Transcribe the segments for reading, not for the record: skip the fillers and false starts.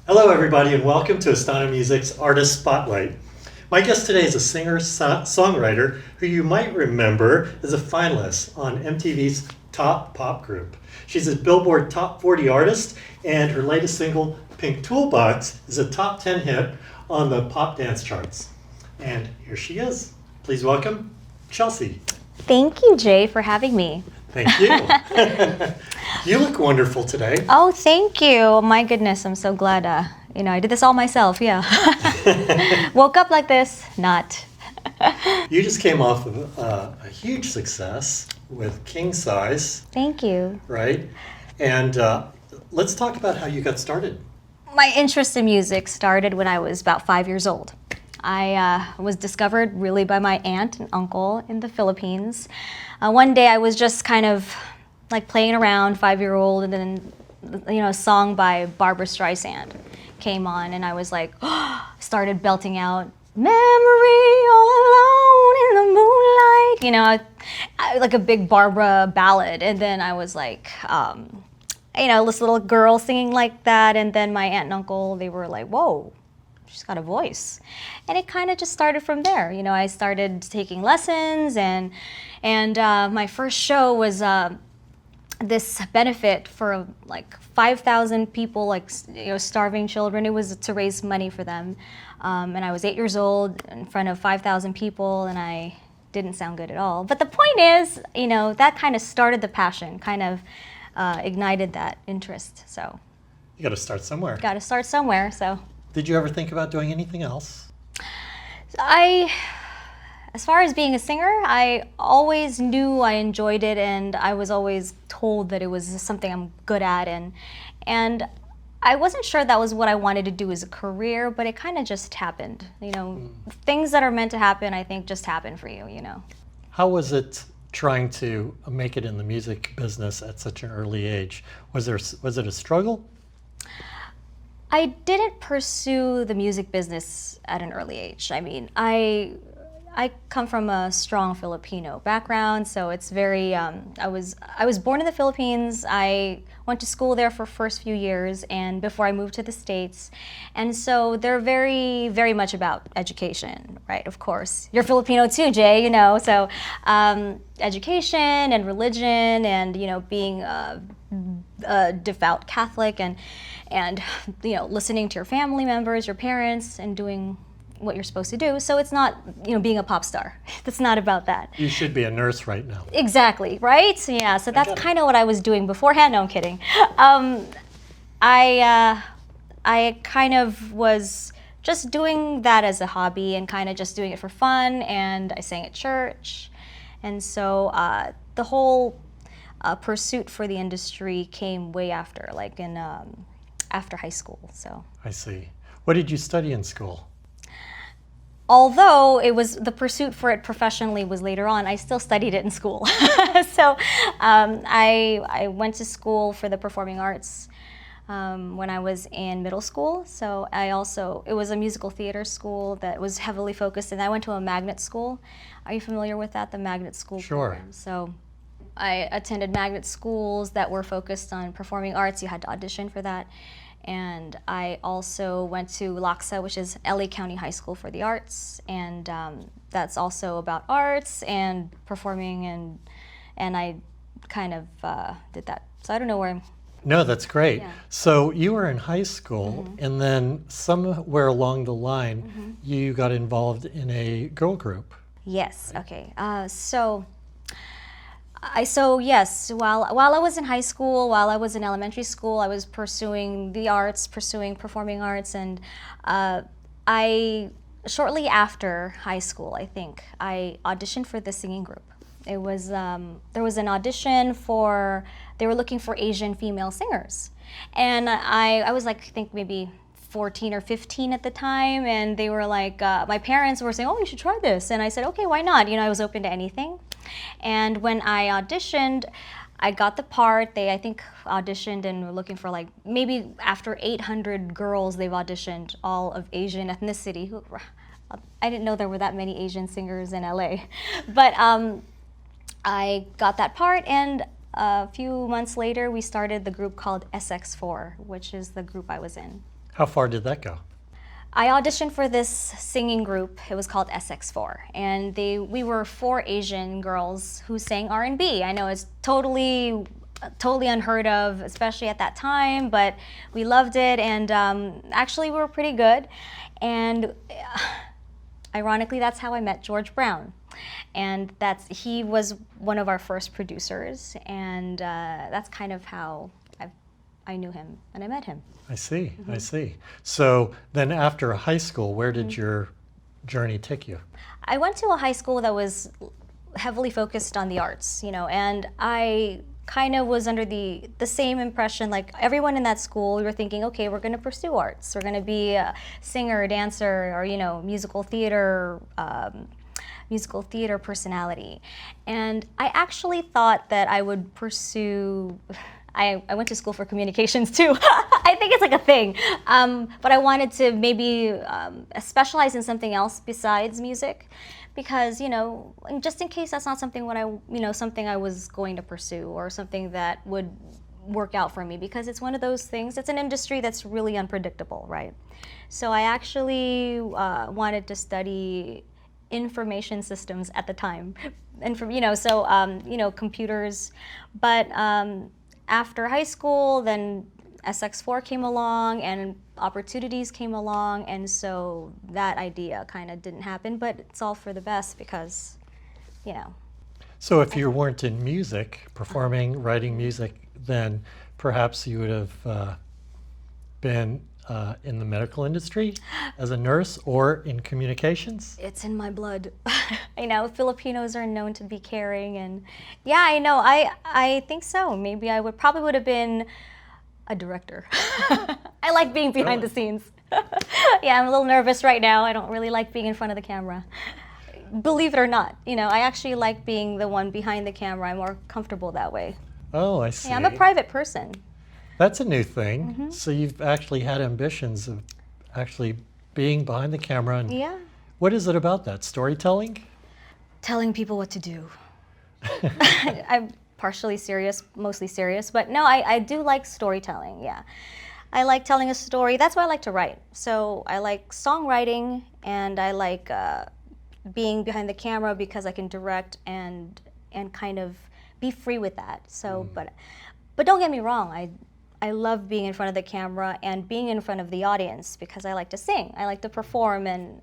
Hello, everybody, and welcome to Astana Music's Artist Spotlight. My guest today is a singer-songwriter who you might remember as a finalist on MTV's Top Pop Group. She's a Billboard Top 40 artist, and her latest single, Pink Toolbox, is a top 10 hit on the pop dance charts. And here she is. Please welcome Chelsea. Thank you, Jay, for having me. Thank you. You look wonderful today. Oh, thank you. My goodness, I'm so glad. I did this all myself, yeah. Woke up like this, not. You just came off of a huge success with King Size, Thank you. right? And let's talk about how you got started. My interest in music started when I was about 5 years old. I was discovered really by my aunt and uncle in the Philippines. One day I was just kind of like playing around, 5-year-old, and then a song by Barbra Streisand came on, and I was like, started belting out, "Memory all alone in the moonlight," like a big Barbara ballad. And then I was like, this little girl singing like that, and then my aunt and uncle, they were like, "Whoa, she's got a voice." And it kind of just started from there. I started taking lessons, and my first show was this benefit for like 5,000 people, starving children. It was to raise money for them. And I was 8 years old in front of 5,000 people, and I didn't sound good at all. But the point is, that kind of started the passion, kind of ignited that interest. So You got to start somewhere. got to start somewhere. So Did you ever think about doing anything else? As far as being a singer, I always knew I enjoyed it, and I was always told that it was something I'm good at, and I wasn't sure that was what I wanted to do as a career, but it kind of just happened. Things that are meant to happen, I think, just happen for you. How was it trying to make it in the music business at such an early age? Was it a struggle? I didn't pursue the music business at an early age. I mean, I come from a strong Filipino background, so it's very. I was born in the Philippines. I went to school there for first few years, and before I moved to the States, and so they're very, very much about education, right? Of course, you're Filipino too, Jay. So education and religion, and being a devout Catholic, and listening to your family members, your parents, and doing what you're supposed to do. So it's not, being a pop star. It's not about that. You should be a nurse right now. Exactly, right? Yeah, so that's kind of what I was doing beforehand. No, I'm kidding. I kind of was just doing that as a hobby and kind of just doing it for fun, and I sang at church. And so the whole pursuit for the industry came way after, like after high school. So I see. What did you study in school? Although it was the pursuit for it professionally was later on, I still studied it in school. So I went to school for the performing arts when I was in middle school. So it was a musical theater school that was heavily focused, and I went to a magnet school. Are you familiar with that, the magnet school program? So I attended magnet schools that were focused on performing arts. You had to audition for that. And I also went to LACSA, which is LA County High School for the Arts, and that's also about arts and performing, and I kind of did that. So I don't know where I'm. No, that's great. Yeah. So you were in high school, and then somewhere along the line, you got involved in a girl group. Yes. Okay. Yes, while I was in high school, while I was in elementary school, I was pursuing the arts, pursuing performing arts, and shortly after high school, I think, I auditioned for the singing group. It was, there was an audition they were looking for Asian female singers. And I was like, I think maybe 14 or 15 at the time, and they were like, my parents were saying, "Oh, you should try this." And I said, "Okay, why not?" I was open to anything. And when I auditioned, I got the part. They, I think, auditioned and were looking for maybe after 800 girls, they've auditioned all of Asian ethnicity. I didn't know there were that many Asian singers in LA. But I got that part, and a few months later, we started the group called SX4, which is the group I was in. How far did that go? I auditioned for this singing group. It was called SX4, and we were four Asian girls who sang R&B. I know it's totally unheard of, especially at that time, but we loved it, and actually we were pretty good. And ironically, that's how I met George Brown, and he was one of our first producers, and that's kind of how I knew him and I met him. I see, I see. So then after high school, where did your journey take you? I went to a high school that was heavily focused on the arts, and I kind of was under the same impression, like everyone in that school. We were thinking, okay, we're going to pursue arts. We're going to be a singer, dancer, or musical theater personality. And I actually thought that I would pursue. I went to school for communications too. I think it's like a thing. But I wanted to maybe specialize in something else besides music, because just in case that's not something something I was going to pursue, or something that would work out for me, because it's one of those things. It's an industry that's really unpredictable, right? So I actually wanted to study information systems at the time, and computers, but. After high school, then SX4 came along and opportunities came along, and so that idea kind of didn't happen, but it's all for the best because, So if you weren't in music, performing, writing music, then perhaps you would have been in the medical industry as a nurse or in communications? It's in my blood. I know Filipinos are known to be caring, and yeah, I know. I think so. Maybe I probably would have been a director. I like being behind the scenes. Yeah, I'm a little nervous right now. I don't really like being in front of the camera. Believe it or not, I actually like being the one behind the camera. I'm more comfortable that way. Oh, I see. Yeah, I'm a private person. That's a new thing. So you've actually had ambitions of actually being behind the camera. And Yeah. what is it about that? Storytelling? Telling people what to do. I'm partially serious, mostly serious, but no, I do like storytelling, yeah. I like telling a story. That's why I like to write. So I like songwriting, and I like being behind the camera because I can direct and kind of be free with that. So, but don't get me wrong, I love being in front of the camera and being in front of the audience because I like to sing. I like to perform, and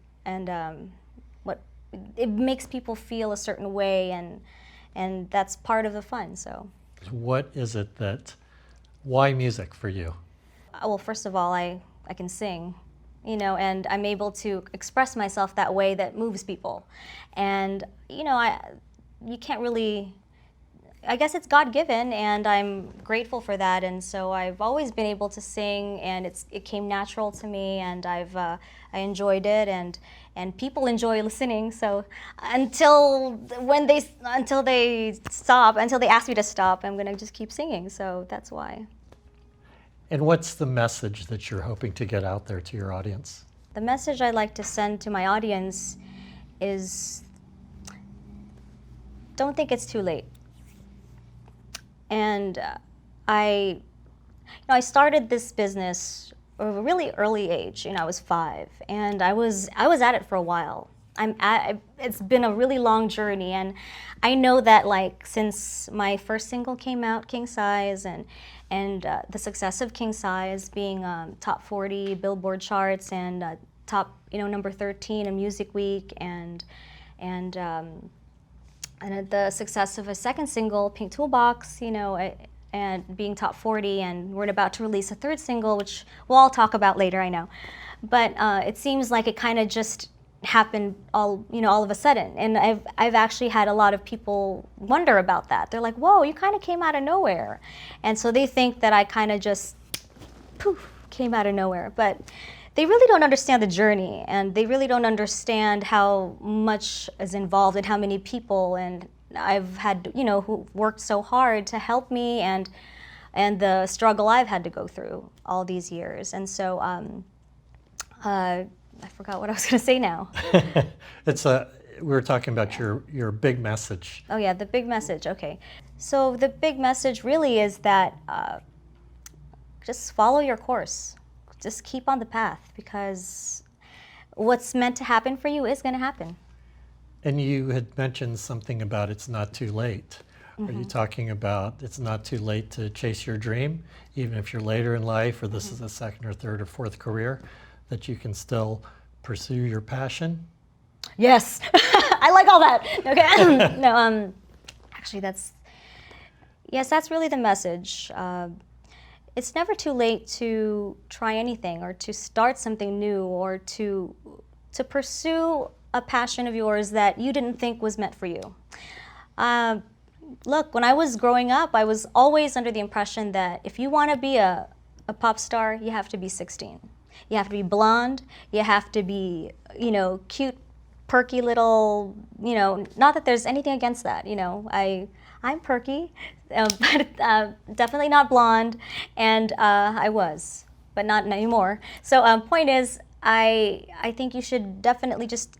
it makes people feel a certain way, and that's part of the fun. So, What is it why music for you? well, first of all, I can sing, and I'm able to express myself that way that moves people, and you can't really. I guess it's God-given, and I'm grateful for that. And so I've always been able to sing, and it came natural to me, and I enjoyed it, and people enjoy listening. So until they ask me to stop, I'm gonna just keep singing. So that's why. And what's the message that you're hoping to get out there to your audience? The message I'd like to send to my audience is, don't think it's too late. And I started this business at a really early age. I was 5, and I was at it for a while. It's been a really long journey, and I know that since my first single came out, King Size, and the success of King Size being top 40 Billboard charts and top number 13 in Music Week, and the success of a second single, Pink Toolbox, and being top 40, and we're about to release a third single, which we'll all talk about later, I know. But it seems like it kind of just happened all of a sudden, and I've actually had a lot of people wonder about that. They're like, "Whoa, you kind of came out of nowhere," and so they think that I kind of just poof came out of nowhere, but. They really don't understand the journey, and they really don't understand how much is involved and how many people, and I've had, who worked so hard to help me, and the struggle I've had to go through all these years. And so I forgot what I was going to say now. We were talking about your big message. Oh yeah, the big message. Okay. So the big message really is that just follow your course. just keep on the path, because what's meant to happen for you is going to happen. And you had mentioned something about it's not too late. Are you talking about it's not too late to chase your dream, even if you're later in life or this is a second or third or fourth career, that you can still pursue your passion? Yes, I like all that. Okay, no, actually, that's really the message. It's never too late to try anything, or to start something new, or to pursue a passion of yours that you didn't think was meant for you. Look, when I was growing up, I was always under the impression that if you want to be a pop star, you have to be 16. You have to be blonde. You have to be, cute, perky little, not that there's anything against that. I'm perky, but definitely not blonde, and I was, but not anymore. So point is, I think you should definitely just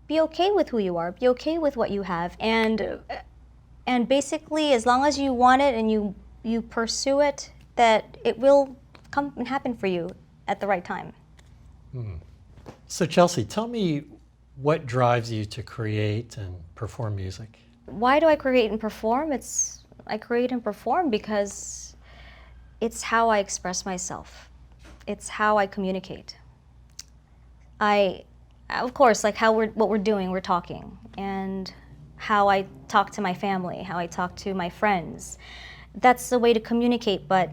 be okay with who you are, be okay with what you have, and basically, as long as you want it and you pursue it, that it will come and happen for you at the right time. So Chelsea, tell me what drives you to create and perform music? Why do I create and perform? I create and perform because it's how I express myself. It's how I communicate. Of course, like what we're doing, we're talking, and how I talk to my family, how I talk to my friends. That's the way to communicate, but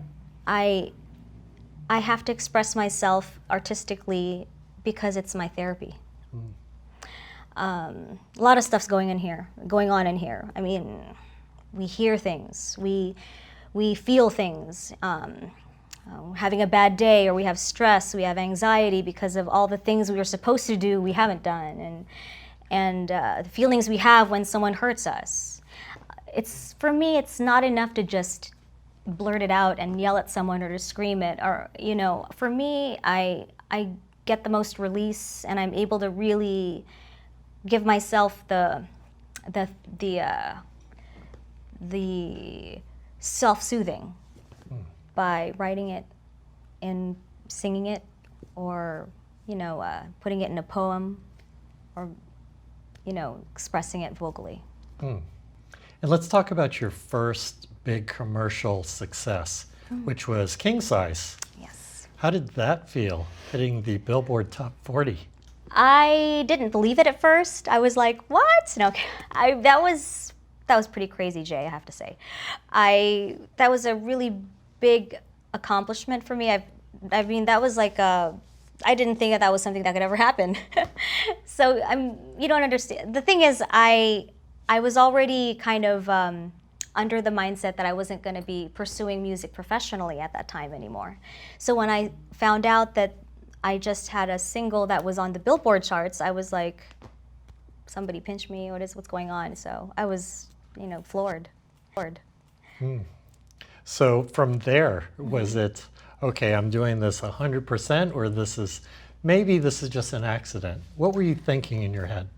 I have to express myself artistically because it's my therapy. A lot of stuff's going on in here. I mean, we hear things, we feel things. Having a bad day, or we have stress, we have anxiety because of all the things we were supposed to do we haven't done, and the feelings we have when someone hurts us. For me, it's not enough to just blurt it out and yell at someone or to scream it, or for me, I get the most release, and I'm able to really give myself the self-soothing by writing it and singing it, or putting it in a poem, or expressing it vocally. And let's talk about your first big commercial success, which was King Size. Yes. How did that feel, hitting the Billboard Top 40? I didn't believe it at first. I was like, what? No, that was pretty crazy, Jay, I have to say. That was a really big accomplishment for me. I mean, that was like I didn't think that was something that could ever happen. So you don't understand. The thing is, I was already kind of under the mindset that I wasn't going to be pursuing music professionally at that time anymore. So when I found out that I just had a single that was on the Billboard charts, I was like, somebody pinch me, what's going on? So I was, floored. So from there, was it, okay, I'm doing this 100%, or maybe this is just an accident? What were you thinking in your head?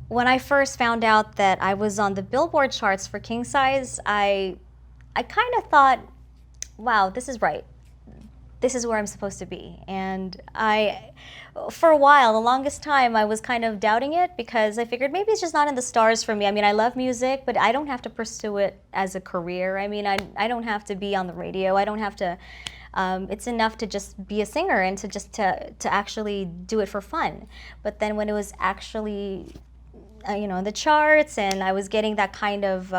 When I first found out that I was on the Billboard charts for King Size, I kind of thought, wow, this is right. This is where I'm supposed to be. And for a while, the longest time, I was kind of doubting it, because I figured maybe it's just not in the stars for me. I mean, I love music, but I don't have to pursue it as a career. I mean, I don't have to be on the radio. I don't have to, it's enough to just be a singer and to actually do it for fun. But then when it was actually, in the charts, and I was getting that kind of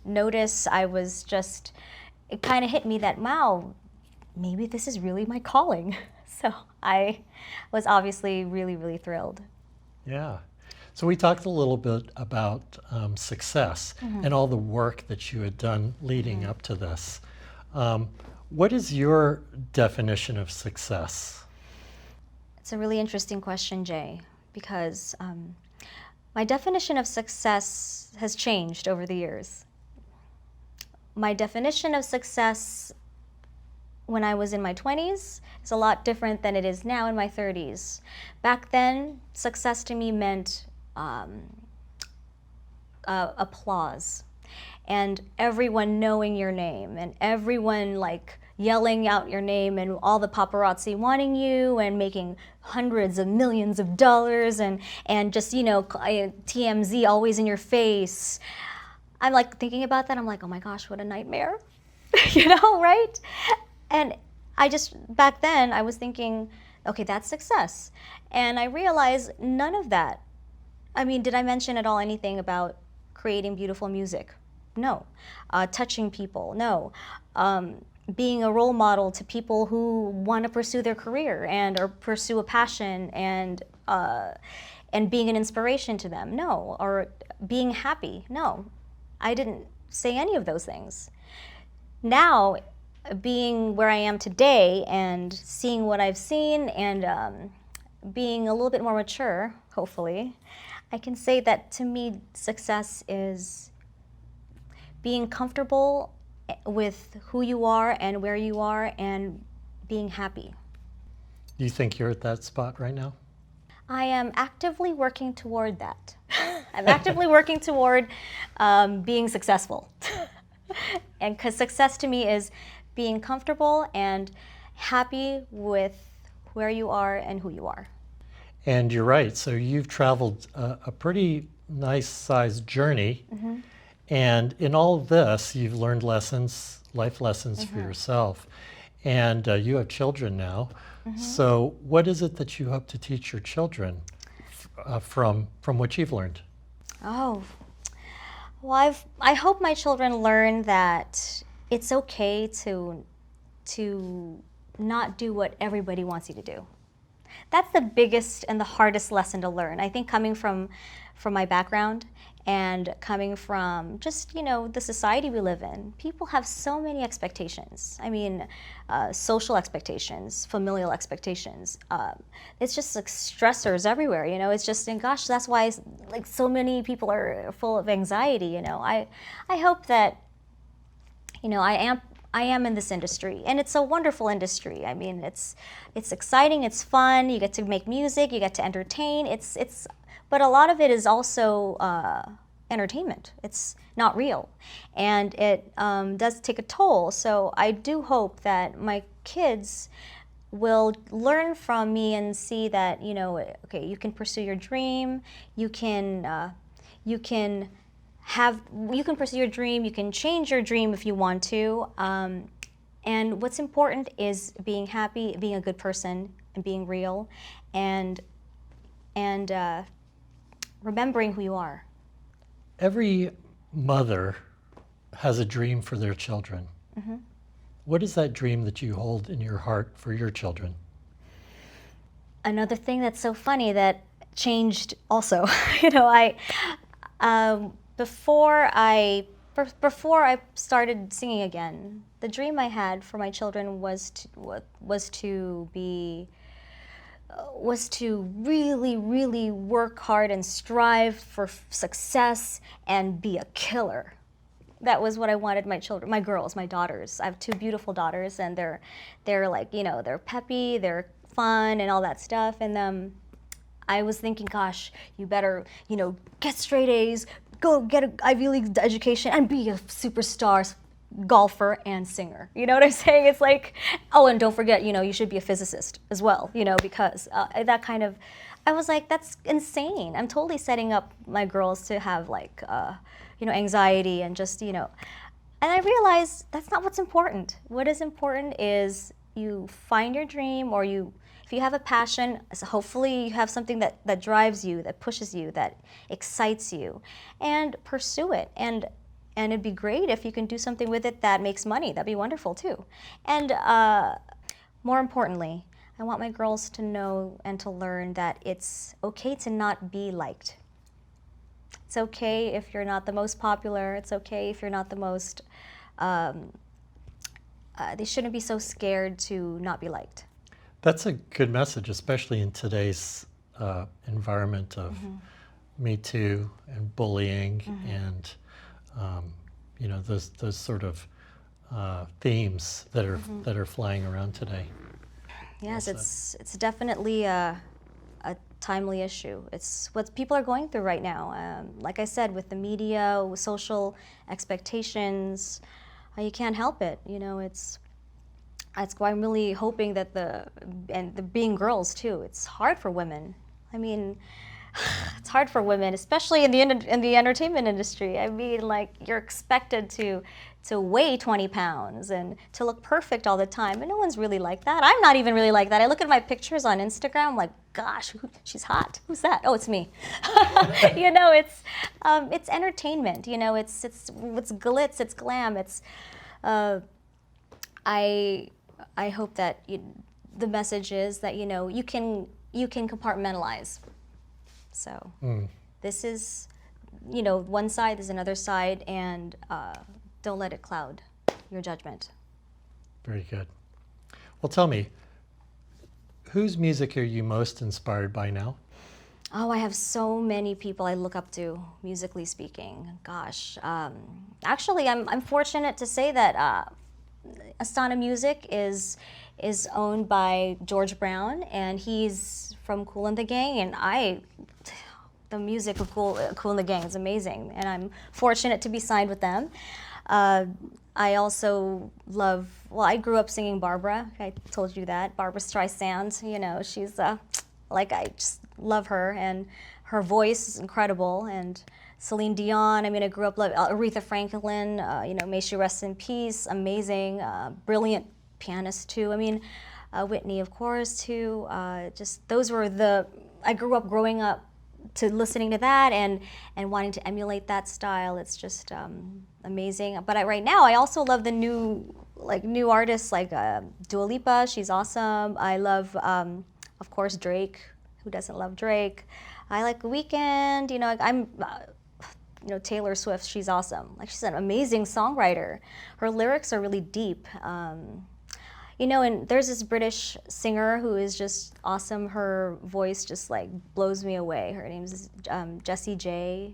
notice, it kind of hit me that, wow, maybe this is really my calling. So I was obviously really, really thrilled. Yeah. So we talked a little bit about success and all the work that you had done leading up to this. What is your definition of success? It's a really interesting question, Jay, because my definition of success has changed over the years. My definition of success when I was in my 20s is a lot different than it is now in my 30s. Back then, success to me meant applause. and everyone knowing your name and everyone like yelling out your name and all the paparazzi wanting you and making hundreds of millions of dollars and just, TMZ always in your face. I'm like thinking about that. I'm like, oh my gosh, what a nightmare, right? And back then I was thinking, okay, that's success. And I realized none of that. I mean, did I mention at all anything about creating beautiful music? No. Touching people? No. Being a role model to people who want to pursue their career or pursue a passion and being an inspiration to them? No. Or being happy? No. I didn't say any of those things. Now, being where I am today and seeing what I've seen and being a little bit more mature, hopefully, I can say that to me, success is being comfortable with who you are and where you are and being happy. Do you think you're at that spot right now? I am actively working toward that. I'm actively working toward being successful. And because success to me is being comfortable and happy with where you are and who you are. And you're right. So you've traveled a pretty nice sized journey. Mm-hmm. And in all of this, you've learned lessons, life lessons for yourself. And you have children now. So what is it that you hope to teach your children from what you've learned? Oh, well, I hope my children learn that it's okay to not do what everybody wants you to do. That's the biggest and the hardest lesson to learn. I think coming from my background and coming from just, the society we live in, people have so many expectations. I mean, social expectations, familial expectations. It's just like stressors everywhere, It's just, and gosh, that's why like so many people are full of anxiety, I hope that, I am in this industry, and it's a wonderful industry. I mean, it's exciting, it's fun. You get to make music, you get to entertain. But a lot of it is also entertainment. It's not real, and it does take a toll. So I do hope that my kids will learn from me and see that okay, you can pursue your dream. You can pursue your dream, you can change your dream if you want to. And what's important is being happy, being a good person, and being real, and remembering who you are. Every mother has a dream for their children. What is that dream that you hold in your heart for your children? Another thing that's so funny that changed also, before I started singing again, the dream I had for my children was to really, really work hard and strive for success and be a killer. That was what I wanted my children, my girls, my daughters. I have two beautiful daughters, and they're like, they're peppy, they're fun, and all that stuff. And I was thinking, gosh, you better, get straight A's, go get an Ivy League education, and be a superstar golfer and singer. You know what I'm saying? It's like, oh, and don't forget, you should be a physicist as well, because that kind of, I was like, that's insane. I'm totally setting up my girls to have like, anxiety and just, and I realized that's not what's important. What is important is you find your dream, or if you have a passion, so hopefully you have something that drives you, that pushes you, that excites you, and pursue it. And it'd be great if you can do something with it that makes money. That'd be wonderful too. And more importantly, I want my girls to know and to learn that it's okay to not be liked. It's okay if you're not the most popular. It's okay if you're not the most, they shouldn't be so scared to not be liked. That's a good message, especially in today's environment of Me Too and bullying and those sort of themes that are flying around today. Yes, it's definitely a timely issue. It's what people are going through right now. Like I said, with the media, with social expectations, you can't help it. You know, it's why I'm really hoping that the being girls too. It's hard for women. I mean, it's hard for women, especially in the entertainment industry. I mean, like you're expected to weigh 20 pounds and to look perfect all the time, and no one's really like that. I'm not even really like that. I look at my pictures on Instagram, I'm like, gosh, she's hot. Who's that? Oh, it's me. You know, it's entertainment. You know, it's glitz, it's glam, it's. I hope that the message is that you can compartmentalize. So this is, one side, there's another side, and don't let it cloud your judgment. Very good. Well, tell me, whose music are you most inspired by now? Oh, I have so many people I look up to, musically speaking. Gosh, actually, I'm fortunate to say that Astana Music is owned by George Brown, and he's from Kool and the Gang, and the music of Kool and the Gang is amazing, and I'm fortunate to be signed with them. I also love, I grew up singing Barbara. I told you that. Barbra Streisand, she's I just love her, and her voice is incredible. And Celine Dion, I grew up loving Aretha Franklin, may she rest in peace, amazing, brilliant pianist too. Whitney, of course, too. Just those were I grew up growing up to listening to that and wanting to emulate that style. It's just amazing. But right now, I also love the new artists like Dua Lipa. She's awesome. I love, of course, Drake. Who doesn't love Drake? I like The Weeknd. Taylor Swift. She's awesome. She's an amazing songwriter. Her lyrics are really deep. And there's this British singer who is just awesome. Her voice just blows me away. Her name is Jessie J.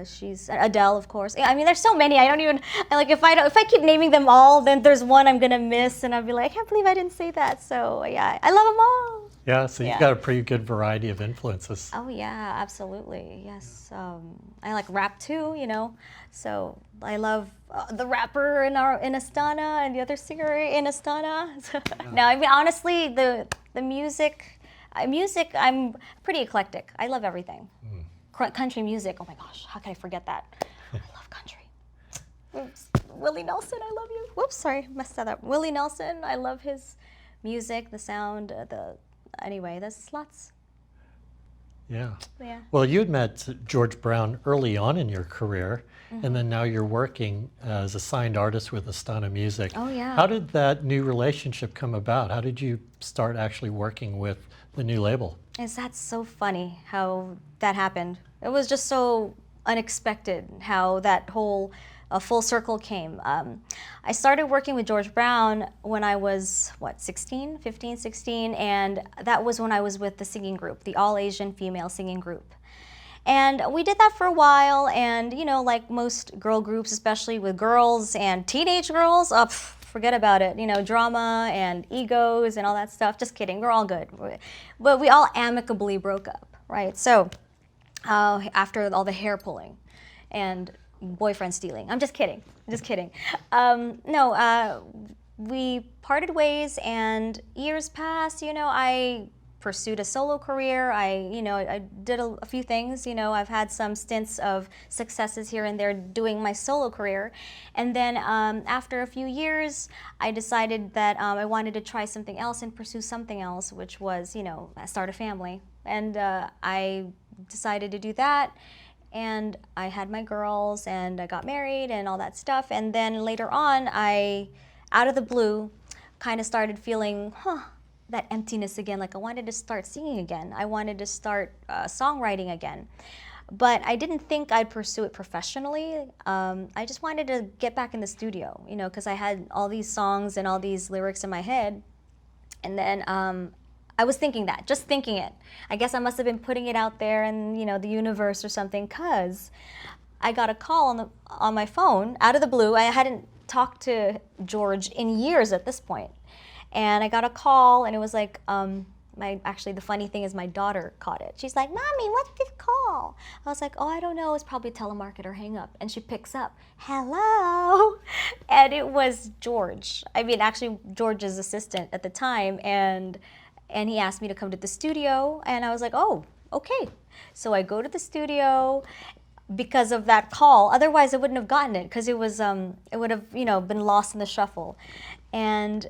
She's Adele, of course. There's so many. I don't even if I keep naming them all, then there's one I'm gonna miss, and I'll be like, I can't believe I didn't say that. So yeah, I love them all. Yeah, so you've got a pretty good variety of influences. Oh yeah, absolutely. Yes, I like rap too. So I love the rapper in Astana and the other singer in Astana. No, honestly, the music, I'm pretty eclectic. I love everything. Country music, oh my gosh, how can I forget that? I love country. Oops. Willie Nelson, I love you. Whoops, sorry, messed that up. Willie Nelson, I love his music, the sound, anyway, there's lots. Yeah. Yeah. Well, you had met George Brown early on in your career, and then now you're working as a signed artist with Astana Music. Oh, yeah. How did that new relationship come about? How did you start actually working with the new label? That's so funny how that happened. It was just so unexpected how that whole full circle came. I started working with George Brown when I was, 15, 16, and that was when I was with the singing group, the all-Asian female singing group. And we did that for a while, and like most girl groups, especially with girls and teenage girls, forget about it. Drama and egos and all that stuff. Just kidding, we're all good. But we all amicably broke up, right? So after all the hair pulling and boyfriend stealing. I'm just kidding. We parted ways, and years passed. I pursued a solo career. I did a few things. I've had some stints of successes here and there doing my solo career. And then after a few years, I decided that I wanted to try something else and pursue something else, which was, start a family. And I decided to do that. And I had my girls, and I got married and all that stuff. And then later on, I, out of the blue, kind of started feeling, that emptiness again. Like I wanted to start singing again. I wanted to start songwriting again. But I didn't think I'd pursue it professionally. I just wanted to get back in the studio, because I had all these songs and all these lyrics in my head. And then I was thinking that, just thinking it. I guess I must have been putting it out there in, the universe or something, because I got a call on my phone out of the blue. I hadn't talked to George in years at this point. And I got a call, and it was like, Actually, the funny thing is my daughter caught it. She's like, "Mommy, what's this call?" I was like, "Oh, I don't know. It's probably a telemarketer hang up." And she picks up, "Hello," and it was George. I mean, actually, George's assistant at the time, and he asked me to come to the studio, and I was like, "Oh, okay." So I go to the studio because of that call. Otherwise, I wouldn't have gotten it because it would have been lost in the shuffle, and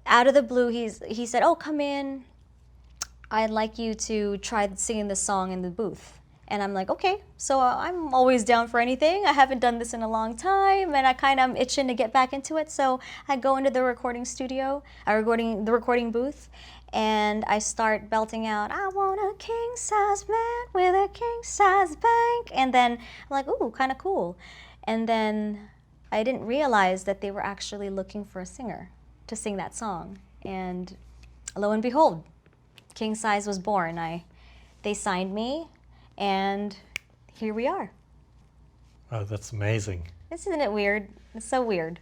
out of the blue, he said, "Oh, come in. I'd like you to try singing this song in the booth." And I'm like, "Okay." So I'm always down for anything. I haven't done this in a long time, and I kind of am itching to get back into it. So I go into the recording studio, the recording booth, and I start belting out, "I want a king-size bed with a king-size bank." And then I'm like, "Ooh, kind of cool." And then I didn't realize that they were actually looking for a singer to sing that song. And lo and behold, King Size was born. They signed me, and here we are. Oh, that's amazing. Isn't it weird? It's so weird.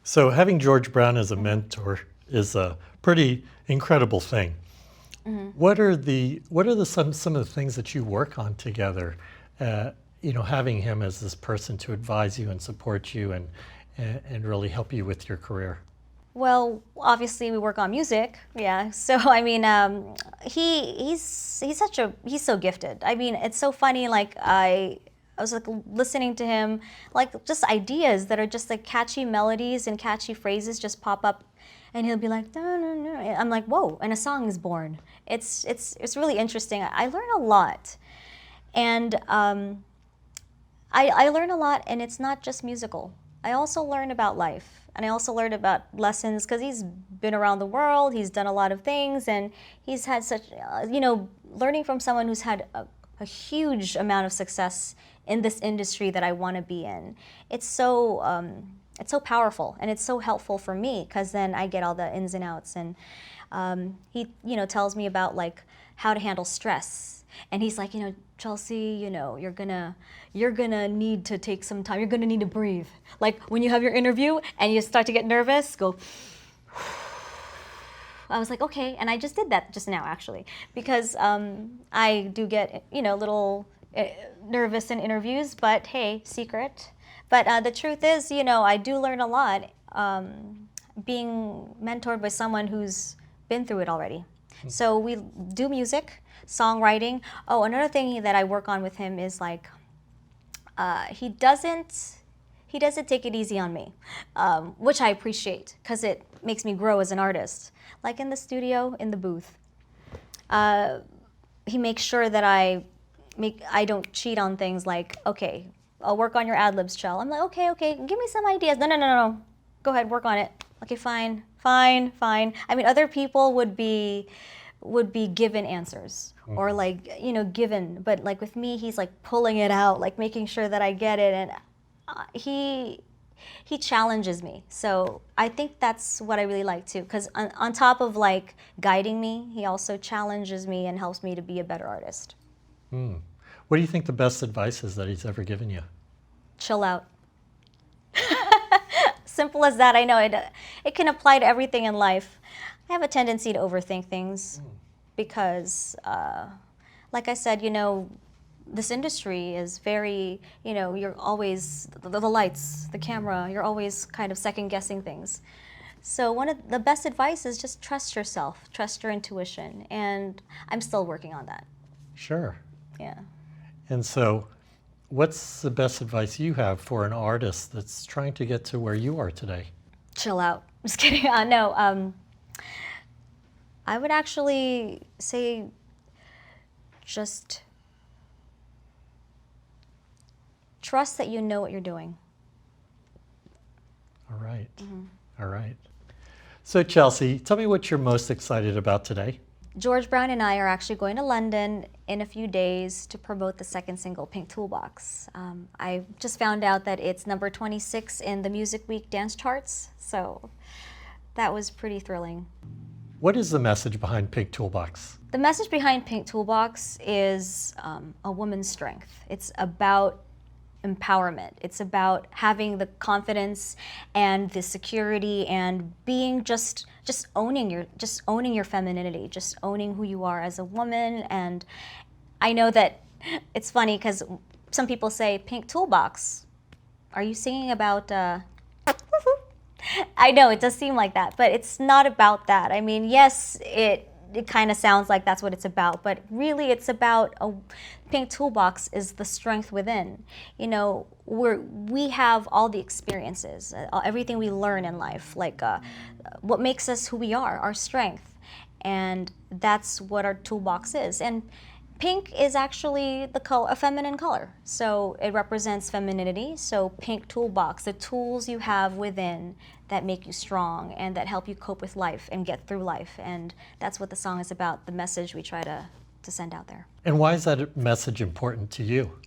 So having George Brown as a mentor is a pretty incredible thing. What are some of the things that you work on together? Having him as this person to advise you and support you and really help you with your career. Well, obviously we work on music, yeah. So I mean, he's so gifted. I mean, it's so funny. Like I was like listening to him, like just ideas that are just like catchy melodies and catchy phrases just pop up, and he'll be like, "No, no, no." I'm like, "Whoa!" And a song is born. It's really interesting. I learn a lot, and I learn a lot, and it's not just musical. I also learn about life, and I also learn about lessons because he's been around the world, he's done a lot of things, and he's had such, learning from someone who's had a huge amount of success in this industry that I want to be in. It's so powerful, and it's so helpful for me because then I get all the ins and outs, and he, tells me about like how to handle stress. And he's like, "Chelsea, you're gonna need to take some time. You're gonna need to breathe. Like when you have your interview and you start to get nervous, go." I was like, "Okay," and I just did that just now, actually, because I do get, little nervous in interviews. But hey, secret. But the truth is, I do learn a lot being mentored by someone who's been through it already. So we do music, songwriting. Oh, another thing that I work on with him is like he doesn't take it easy on me, which I appreciate because it makes me grow as an artist. Like in the studio, in the booth, he makes sure that I don't cheat on things. Like, "Okay, I'll work on your ad libs, Chell." I'm like, "Okay, give me some ideas." No. Go ahead, work on it. "Okay, fine. I mean, other people would be given answers or like, given, but like with me, he's like pulling it out, like making sure that I get it, and he challenges me. So I think that's what I really like too, because on top of like guiding me, he also challenges me and helps me to be a better artist. What do you think the best advice is that he's ever given you? Chill out. Simple as that. I know it can apply to everything in life. I have a tendency to overthink things because, like I said, this industry is very, you're always, the lights, the camera, you're always kind of second guessing things. So one of the best advice is just trust yourself, trust your intuition, and I'm still working on that. Sure. Yeah. And so what's the best advice you have for an artist that's trying to get to where you are today? Chill out. Just kidding. No. I would actually say just trust that you know what you're doing. All right. All right. So Chelsea, tell me what you're most excited about today. George Brown and I are actually going to London in a few days to promote the second single, Pink Toolbox. I just found out that it's number 26 in the Music Week dance charts, so that was pretty thrilling. What is the message behind Pink Toolbox? The message behind Pink Toolbox is a woman's strength. It's about empowerment. It's about having the confidence and the security and being just owning your femininity, just owning who you are as a woman. And I know that it's funny because some people say, Pink Toolbox, are you singing about I know it does seem like that, but it's not about that. I mean, yes, it kind of sounds like that's what it's about, but really it's about a Pink Toolbox is the strength within. You know, we have all the experiences, everything we learn in life, like what makes us who we are, our strength, and that's what our toolbox is. And pink is actually the color, a feminine color, so it represents femininity. So Pink Toolbox, the tools you have within that make you strong and that help you cope with life and get through life. And that's what the song is about, the message we try to send out there. And why is that message important to you?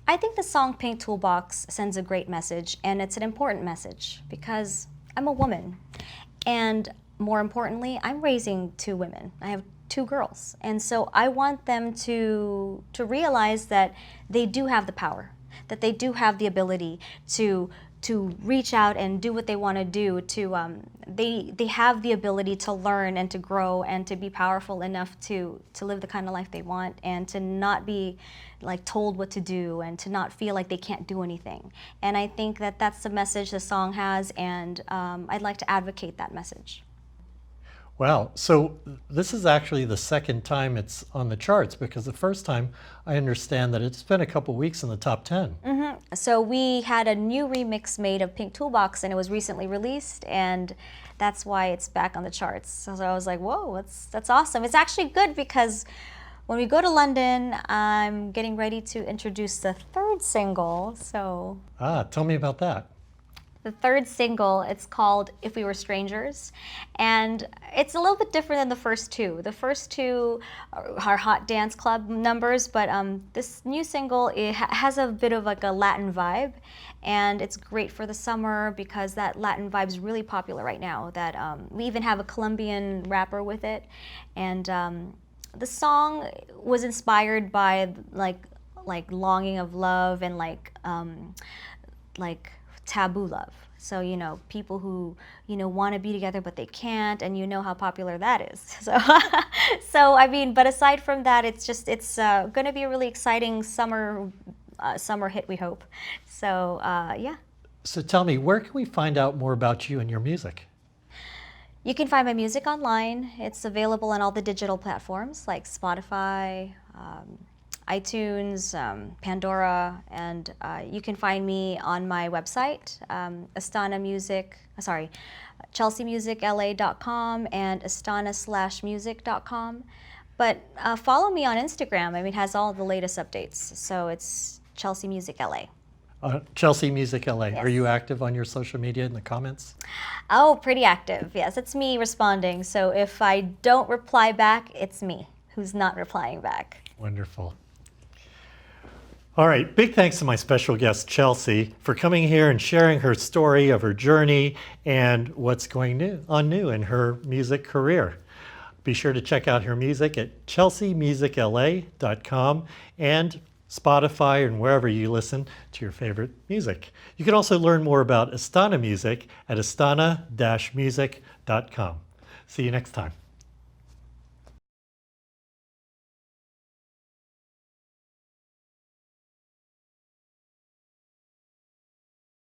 I think the song Pink Toolbox sends a great message, and it's an important message because I'm a woman, and more importantly, I'm raising 2 women. I have 2 girls, and so I want them to realize that they do have the power, that they do have the ability to reach out and do what they want to do. They have the ability to learn and to grow and to be powerful enough to live the kind of life they want, and to not be like told what to do, and to not feel like they can't do anything. And I think that that's the message the song has, and I'd like to advocate that message. Wow, so this is actually the second time it's on the charts, because the first time I understand that it's been a couple weeks in the top 10. So we had a new remix made of Pink Toolbox, and it was recently released, and that's why it's back on the charts. So I was like, whoa, that's awesome. It's actually good because when we go to London, I'm getting ready to introduce the 3rd single. So Tell me about that. the 3rd single, it's called If We Were Strangers, and it's a little bit different than the first 2. The first 2 are hot dance club numbers, but this new single, it has a bit of like a Latin vibe, and it's great for the summer because that Latin vibe is really popular right now. That we even have a Colombian rapper with it, and the song was inspired by like longing of love and like taboo love. So, you know, people who, you know, want to be together but they can't, and you know how popular that is. So I mean, but aside from that, it's going to be a really exciting summer hit, we hope. So yeah. So tell me, where can we find out more about you and your music? You can find my music online. It's available on all the digital platforms like Spotify, iTunes, Pandora, and you can find me on my website, chelseamusicla.com and astana-music.com. But follow me on Instagram. I mean, it has all the latest updates. So it's Chelsea Music LA. Chelsea Music LA. Yes. Are you active on your social media in the comments? Oh, pretty active. Yes, it's me responding. So if I don't reply back, it's me who's not replying back. Wonderful. All right, big thanks to my special guest, Chelsea, for coming here and sharing her story of her journey and what's going on new in her music career. Be sure to check out her music at chelseamusicla.com and Spotify and wherever you listen to your favorite music. You can also learn more about Astana Music at astana-music.com. See you next time.